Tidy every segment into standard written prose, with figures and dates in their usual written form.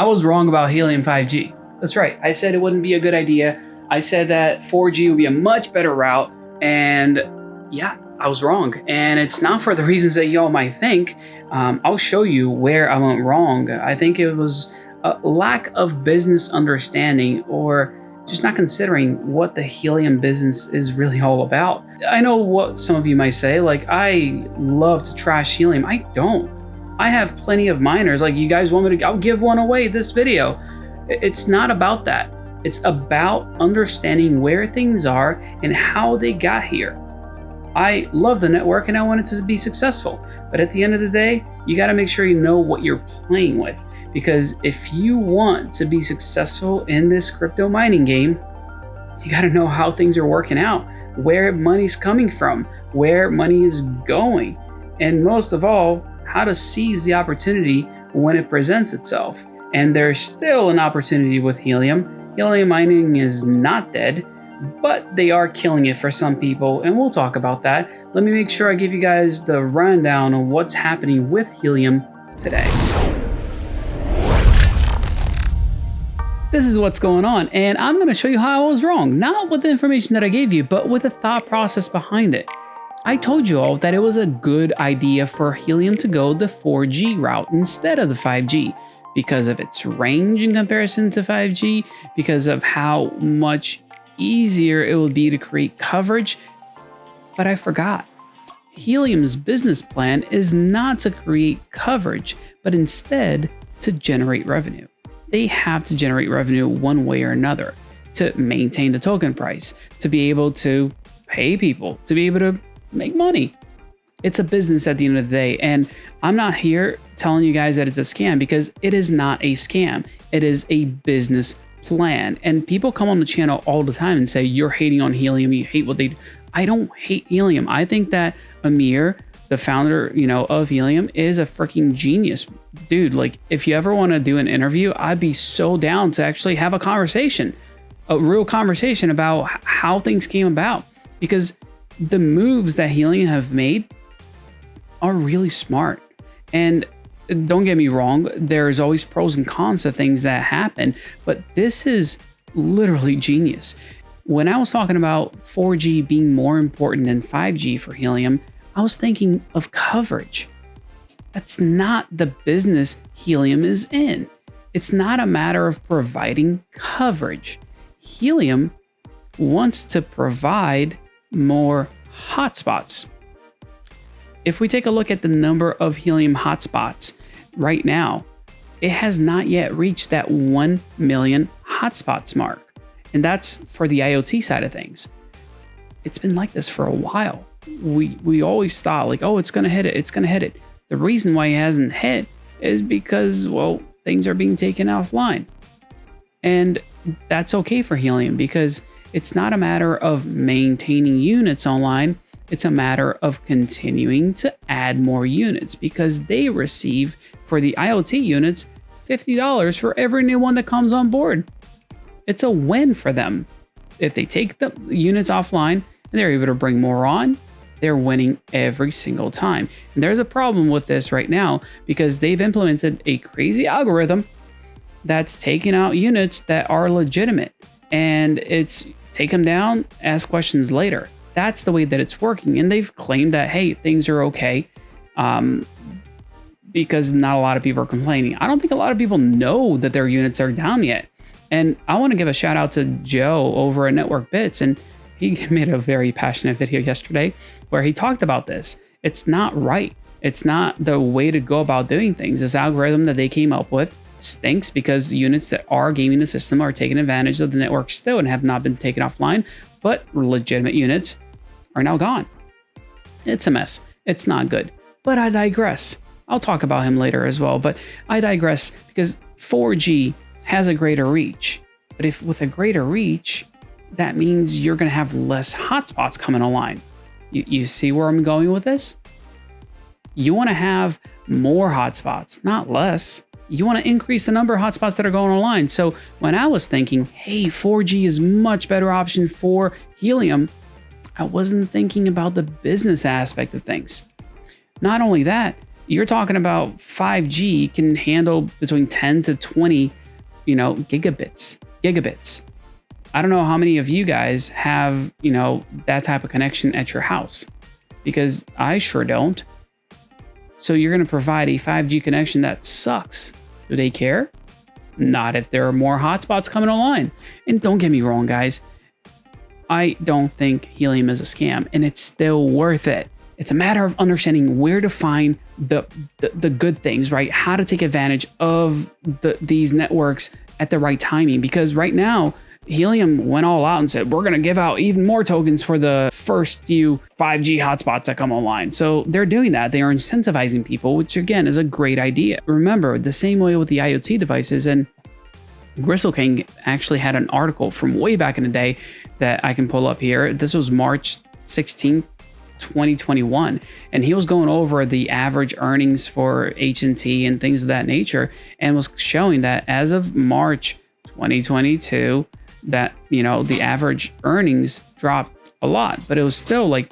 I was wrong about Helium 5G. That's right. I said it wouldn't be a good idea. I said that 4G would be a much better route. And yeah, I was wrong. And it's not for the reasons that y'all might think. I'll show you where I went wrong. I think it was a lack of business understanding, or just not considering what the helium business is really all about. I know what some of you might say, like, I love to trash helium. I don't. I have plenty of miners. Like, you guys want me to, I'll give one away this video. It's not about that. It's about understanding where things are and how they got here. I love the network and I want it to be successful. But at the end of the day, you got to make sure you know what you're playing with. Because if you want to be successful in this crypto mining game, you got to know how things are working out, where money's coming from, where money is going, and most of all, how to seize the opportunity when it presents itself. And there's still an opportunity with helium. Helium mining is not dead, but they are killing it for some people, and we'll talk about that. Let me make sure I give you guys the rundown on what's happening with helium today. This is what's going on, and I'm going to show you how I was wrong, not with the information that I gave you, but with the thought process behind it. I told you all that it was a good idea for helium to go the 4G route instead of the 5G because of its range in comparison to 5G, because of how much easier it would be to create coverage. But I forgot. Helium's business plan is not to create coverage, but instead to generate revenue. They have to generate revenue one way or another to maintain the token price, to be able to pay people, to be able to make money. It's a business at the end of the day. And I'm not here telling you guys that it's a scam, because it is not a scam. It is a business plan. And people come on the channel all the time and say, you're hating on helium, you hate what they do. I don't hate helium. I think that Amir, the founder, of Helium, is a freaking genius. Dude, like, if you ever want to do an interview, I'd be so down to actually have a conversation, a real conversation about how things came about, because the moves that Helium have made are really smart. And don't get me wrong, there's always pros and cons to things that happen, but this is literally genius. When I was talking about 4G being more important than 5G for Helium, I was thinking of coverage. That's not the business Helium is in. It's not a matter of providing coverage. Helium wants to provide more hotspots. If we take a look at the number of Helium hotspots right now, it has not yet reached that 1 million hotspots mark. And that's for the IoT side of things. It's been like this for a while. We always thought like, oh, it's going to hit it. It's going to hit it. The reason why it hasn't hit is because, well, things are being taken offline. And that's okay for Helium, because it's not a matter of maintaining units online. It's a matter of continuing to add more units, because they receive for the IoT units $50 for every new one that comes on board. It's a win for them. If they take the units offline and they're able to bring more on, they're winning every single time. And there's a problem with this right now, because they've implemented a crazy algorithm that's taking out units that are legitimate, and it's take them down, ask questions later. That's the way that it's working. And they've claimed that, hey, things are okay, because not a lot of people are complaining. I don't think a lot of people know that their units are down yet. And I want to give a shout out to Joe over at Network Bits. And he made a very passionate video yesterday where he talked about this. It's not right. It's not the way to go about doing things. This algorithm that they came up with stinks, because units that are gaming the system are taking advantage of the network still and have not been taken offline, but legitimate units are now gone. It's a mess. It's not good. But I digress. I'll talk about him later as well, but I digress, because 4G has a greater reach. But if with a greater reach, that means you're going to have less hotspots coming online. You see where I'm going with this? You want to have more hotspots, not less. You want to increase the number of hotspots that are going online. So when I was thinking, hey, 4G is much better option for Helium, I wasn't thinking about the business aspect of things. Not only that, you're talking about 5G can handle between 10 to 20, gigabits. I don't know how many of you guys have, that type of connection at your house, because I sure don't. So you're going to provide a 5G connection that sucks. Do they care? Not if there are more hotspots coming online. And don't get me wrong, guys. I don't think Helium is a scam, and it's still worth it. It's a matter of understanding where to find the good things, right? How to take advantage of these networks at the right timing. Because right now, Helium went all out and said, we're going to give out even more tokens for the first few 5G hotspots that come online. So they're doing that. They are incentivizing people, which again is a great idea. Remember, the same way with the IoT devices, and Gristle King actually had an article from way back in the day that I can pull up here. This was March 16th, 2021, and he was going over the average earnings for H&T and things of that nature, and was showing that as of March 2022, that the average earnings dropped a lot, but it was still like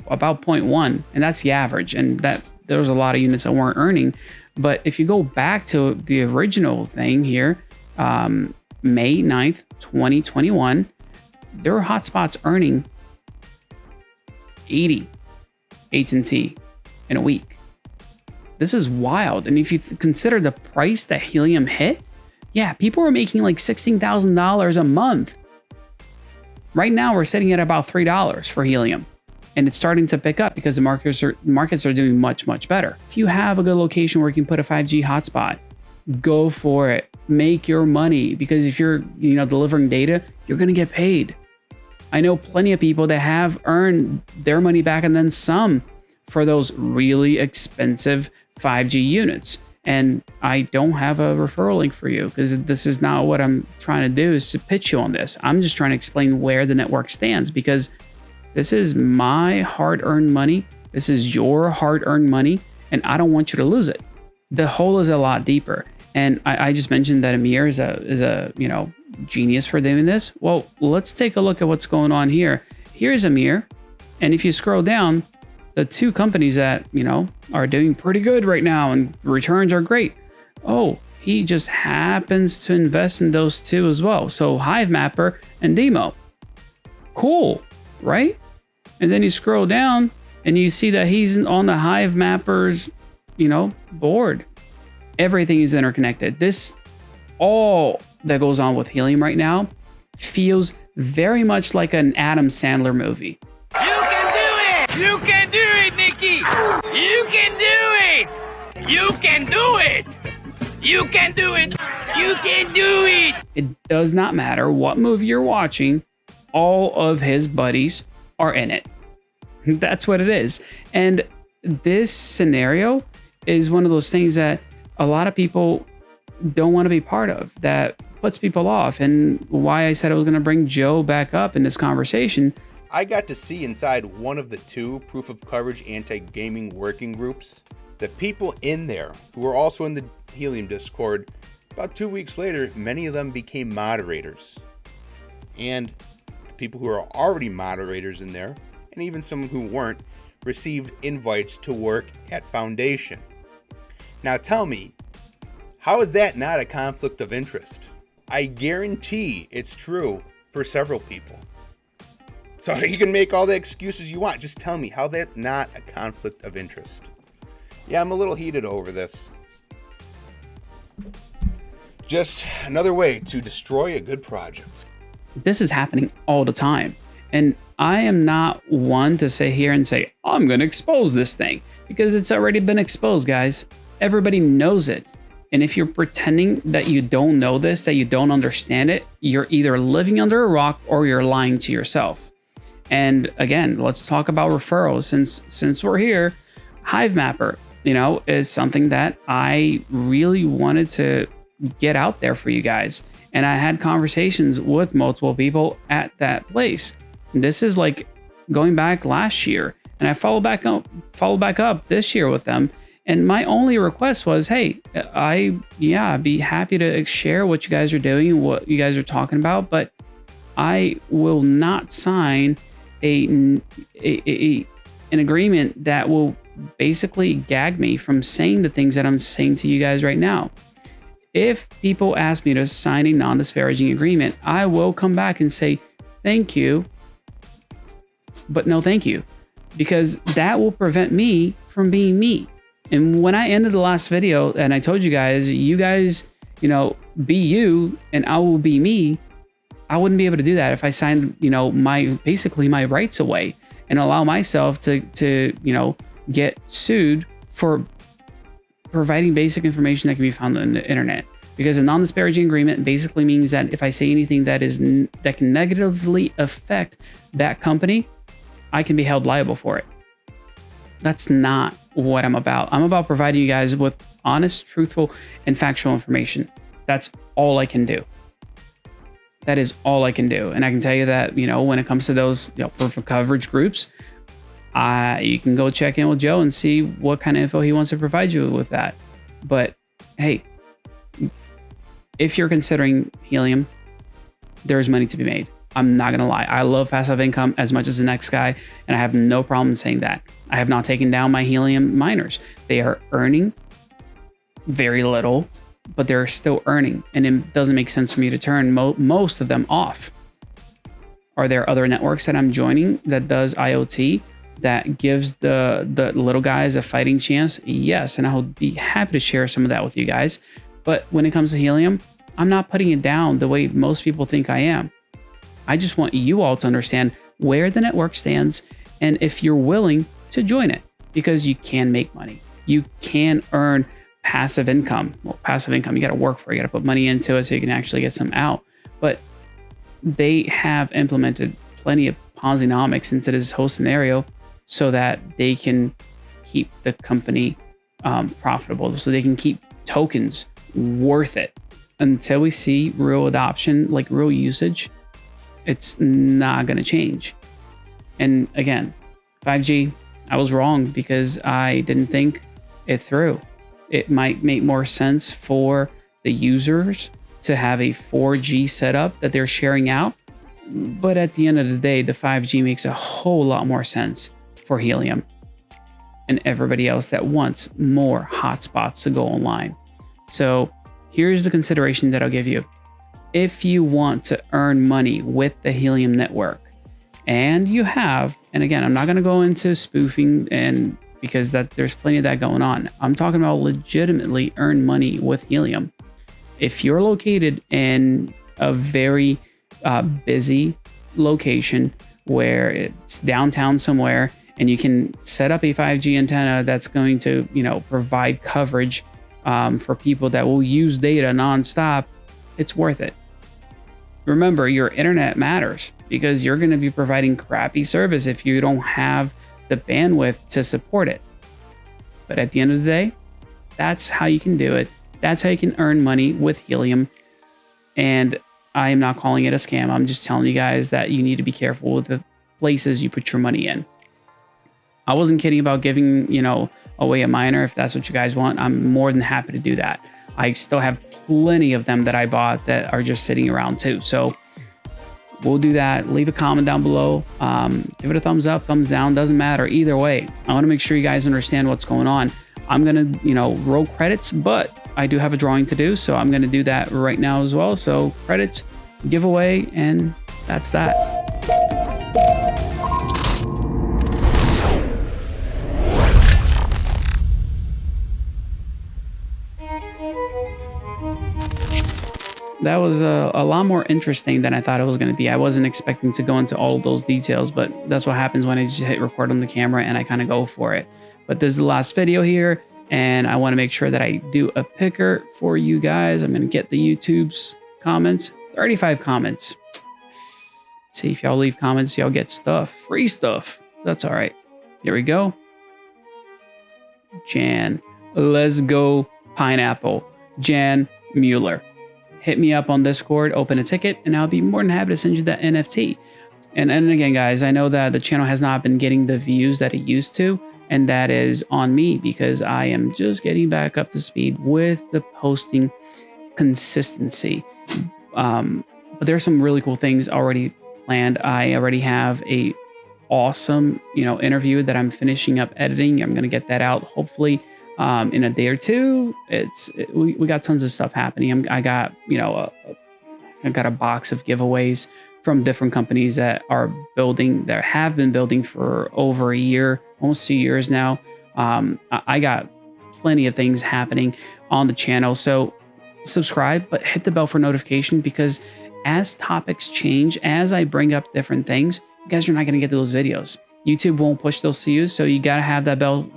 about 0.1, and that's the average, and that there was a lot of units that weren't earning. But if you go back to the original thing here, May 9th, 2021, there were hotspots earning 80 H&T in a week. This is wild. And if you consider the price that Helium hit, yeah, people were making like $16,000 a month. Right now, we're sitting at about $3 for Helium, and it's starting to pick up because the markets are doing much, much better. If you have a good location where you can put a 5G hotspot, go for it. Make your money, because if you're delivering data, you're going to get paid. I know plenty of people that have earned their money back and then some for those really expensive 5G units. And I don't have a referral link for you, because this is not what I'm trying to do, is to pitch you on this. I'm just trying to explain where the network stands, because this is my hard-earned money. This is your hard-earned money, and I don't want you to lose it. The hole is a lot deeper. And I just mentioned that Amir is a genius for doing this. Well, let's take a look at what's going on here. Here's Amir, and if you scroll down, the two companies that are doing pretty good right now and returns are great. Oh, he just happens to invest in those two as well. So Hivemapper and Demo. Cool, right? And then you scroll down and you see that he's on the Hivemapper's board. Everything is interconnected. This, all that goes on with Helium right now, feels very much like an Adam Sandler movie. You can do it! You can do it, Nikki! You can do it! You can do it! You can do it! You can do it! It does not matter what movie you're watching, all of his buddies are in it. That's what it is. And this scenario is one of those things that a lot of people don't want to be part of, that puts people off, and why I said I was going to bring Joe back up in this conversation. I got to see inside one of the two proof of coverage anti-gaming working groups. The people in there who were also in the Helium Discord, about 2 weeks later, many of them became moderators. And the people who are already moderators in there, and even some who weren't, received invites to work at Foundation. Now tell me, how is that not a conflict of interest? I guarantee it's true for several people. So you can make all the excuses you want. Just tell me how that's not a conflict of interest. Yeah, I'm a little heated over this. Just another way to destroy a good project. This is happening all the time. And I am not one to sit here and say, I'm going to expose this thing, because it's already been exposed, guys. Everybody knows it. And if you're pretending that you don't know this, that you don't understand it, you're either living under a rock or you're lying to yourself. And again, let's talk about referrals. Since we're here, Hivemapper, is something that I really wanted to get out there for you guys. And I had conversations with multiple people at that place. This is like going back last year, and I followed back up this year with them. And my only request was, hey, I'd be happy to share what you guys are doing, what you guys are talking about, but I will not sign an agreement that will basically gag me from saying the things that I'm saying to you guys right now. If people ask me to sign a non-disparaging agreement, I will come back and say, thank you, but no thank you, because that will prevent me from being me. And when I ended the last video and I told you guys, be you and I will be me, I wouldn't be able to do that if I signed, basically my rights away and allow myself to get sued for providing basic information that can be found on the internet. Because a non-disparaging agreement basically means that if I say anything that can negatively affect that company, I can be held liable for it. That's not what I'm about. I'm about providing you guys with honest, truthful, and factual information. That's all I can do. That is all I can do. And I can tell you that, when it comes to those proof of coverage groups, you can go check in with Joe and see what kind of info he wants to provide you with that. But hey, if you're considering Helium, there's money to be made. I'm not going to lie. I love passive income as much as the next guy, and I have no problem saying that. I have not taken down my Helium miners. They are earning very little, but they're still earning, and it doesn't make sense for me to turn most of them off. Are there other networks that I'm joining that does IoT that gives the little guys a fighting chance? Yes, and I'll be happy to share some of that with you guys. But when it comes to Helium, I'm not putting it down the way most people think I am. I just want you all to understand where the network stands and if you're willing to join it, because you can make money. You can earn passive income. Well, passive income, you got to work for it. You got to put money into it so you can actually get some out. But they have implemented plenty of Posinomics into this whole scenario so that they can keep the company profitable, so they can keep tokens worth it. Until we see real adoption, like real usage, it's not going to change. And again, 5G, I was wrong because I didn't think it through. It might make more sense for the users to have a 4G setup that they're sharing out. But at the end of the day, the 5G makes a whole lot more sense for Helium and everybody else that wants more hotspots to go online. So here's the consideration that I'll give you. If you want to earn money with the Helium Network, and you have, and again, I'm not going to go into spoofing and because there's plenty of that going on. I'm talking about legitimately earn money with Helium. If you're located in a very busy location where it's downtown somewhere and you can set up a 5G antenna that's going to, provide coverage for people that will use data nonstop, it's worth it. Remember, your internet matters because you're going to be providing crappy service if you don't have the bandwidth to support it. But at the end of the day, that's how you can do it. That's how you can earn money with Helium. And I am not calling it a scam. I'm just telling you guys that you need to be careful with the places you put your money in. I wasn't kidding about giving, away a miner. If that's what you guys want, I'm more than happy to do that. I still have plenty of them that I bought that are just sitting around too. So we'll do that. Leave a comment down below. Give it a thumbs up, thumbs down, doesn't matter. Either way, I want to make sure you guys understand what's going on. I'm going to, roll credits, but I do have a drawing to do. So I'm going to do that right now as well. So credits, giveaway, and that's that. That was a lot more interesting than I thought it was going to be. I wasn't expecting to go into all of those details, but that's what happens when I just hit record on the camera and I kind of go for it. But this is the last video here, and I want to make sure that I do a picker for you guys. I'm going to get the YouTube's comments, 35 comments. See, if y'all leave comments, y'all get stuff, free stuff. That's all right. Here we go. Jan, let's go pineapple. Jan Mueller. Hit me up on Discord, open a ticket, and I'll be more than happy to send you that NFT. And again, guys, I know that the channel has not been getting the views that it used to, and that is on me because I am just getting back up to speed with the posting consistency. But there's some really cool things already planned. I already have a awesome, interview that I'm finishing up editing. I'm going to get that out hopefully in a day or two. We got tons of stuff happening. I got, I got a box of giveaways from different companies that have been building for over a year, almost 2 years now. I got plenty of things happening on the channel. So subscribe, but hit the bell for notification, because as topics change, as I bring up different things, you guys are not going to get those videos. YouTube won't push those to you. So you got to have that bell,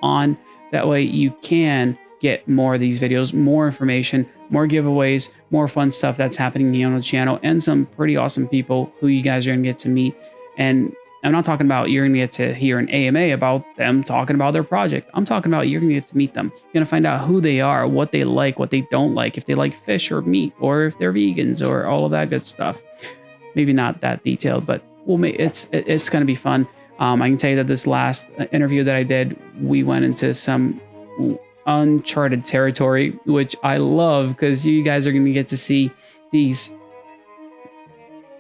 on. That way you can get more of these videos, more information, more giveaways, more fun stuff that's happening here on the channel, and some pretty awesome people who you guys are going to get to meet. And I'm not talking about you're going to get to hear an AMA about them talking about their project. I'm talking about you're going to get to meet them. You're going to find out who they are, what they like, what they don't like, if they like fish or meat, or if they're vegans, or all of that good stuff. Maybe not that detailed, but it's going to be fun. I can tell you that this last interview that I did, we went into some uncharted territory, which I love, because you guys are going to get to see these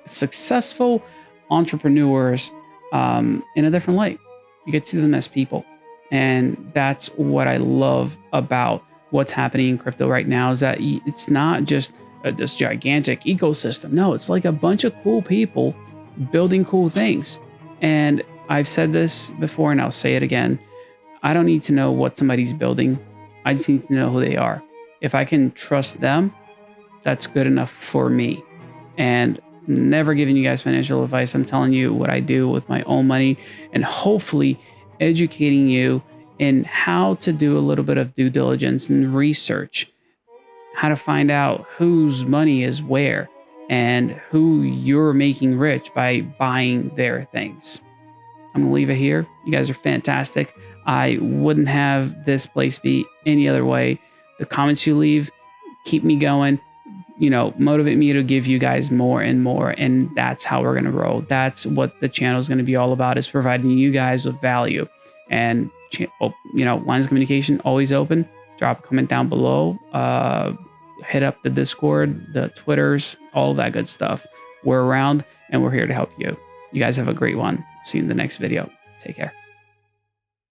successful entrepreneurs in a different light. You get to see them as people. And that's what I love about what's happening in crypto right now, is that it's not just this gigantic ecosystem. No, it's like a bunch of cool people building cool things. And I've said this before and I'll say it again. I don't need to know what somebody's building. I just need to know who they are. If I can trust them, that's good enough for me. And never giving you guys financial advice. I'm telling you what I do with my own money, and hopefully educating you in how to do a little bit of due diligence and research, how to find out whose money is where and who you're making rich by buying their things. I'm going to leave it here. You guys are fantastic. I wouldn't have this place be any other way. The comments you leave keep me going, motivate me to give you guys more and more. And that's how we're going to grow. That's what the channel is going to be all about, is providing you guys with value. And, lines of communication always open. Drop a comment down below. Hit up the Discord, the Twitters, all that good stuff. We're around and we're here to help you. You guys have a great one. See you in the next video. Take care.